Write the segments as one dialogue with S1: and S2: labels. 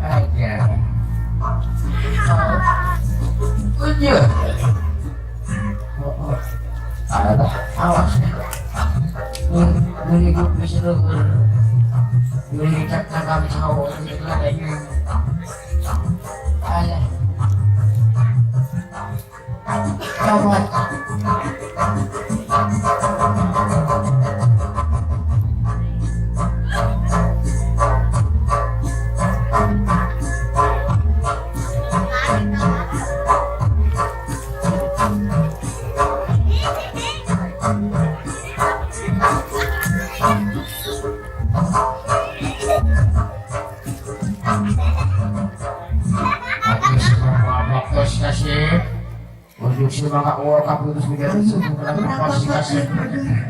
S1: aja. Iya. Ada awas. Ini gue bisa dengar. Ini cakap tahu ini lagi. Ada. Coba. Maka wakaf putus menjadi sebuah kasih.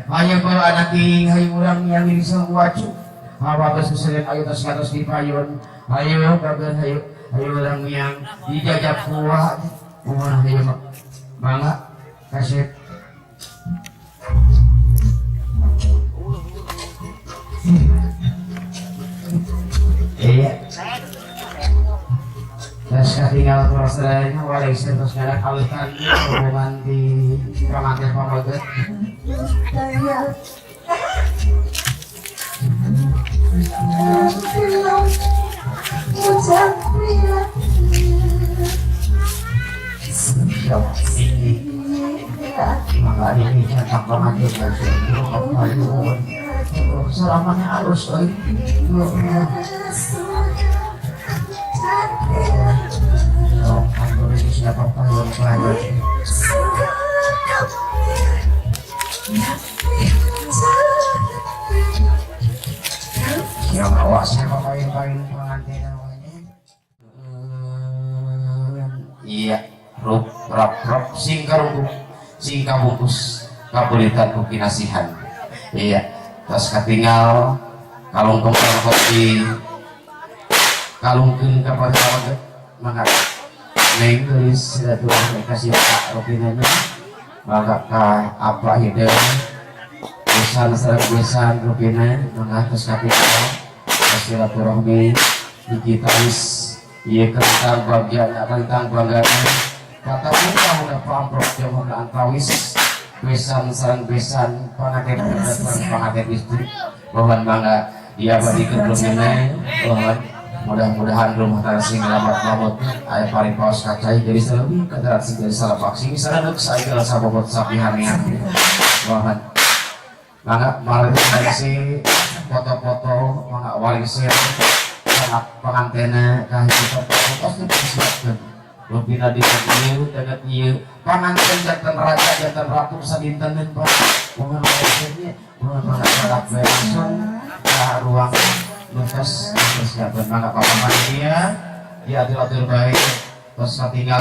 S1: Hanya kalau anak hayu orang yang ini sewacu. Hawa kesusahan ayo tas dipayun. Ayo kabar hayu orang yang dijajak kuat. Umur hayu mangga kasih. Iya. Terus tinggal prosesnya wali terus ada kalutan hubungan di pengantin pemotret. Maka ini cetak pengantin selamanya harus siapa pun pelajar yang awasnya pemain-pemain pengantin namanya iya rop singka bungkus kabulitan kuki nasihan iya terus ketinggal kalungkung kopi kalungkung kapan maka neng tulis silaturahmi kasih Pak Robinanya maka apa ide besan Robina maka terus ketinggal silaturahmi digitalis iya tentang bagian kata kita udah pamprok jauh ke antawis besan pengantin istri mohon bangga dia berikan Robina mohon mudah-mudahan rumah tangga sing lambat mamut aya paling paus kacai jadi selebih kendaraan dari salah vaksin misalnya saya kira sabobot sapihannya mohon mangga malah si foto-foto mangga wali sir anak pengantinnya kahiji foto pasti disiapkan lebih nadi ieu dengan ieu pengantin jantan raja jantan ratu sadinten dan pak mohon wali sirnya mohon mangga langsung ke ruang lukas siapkan mangga papan dia diatur baik terus tinggal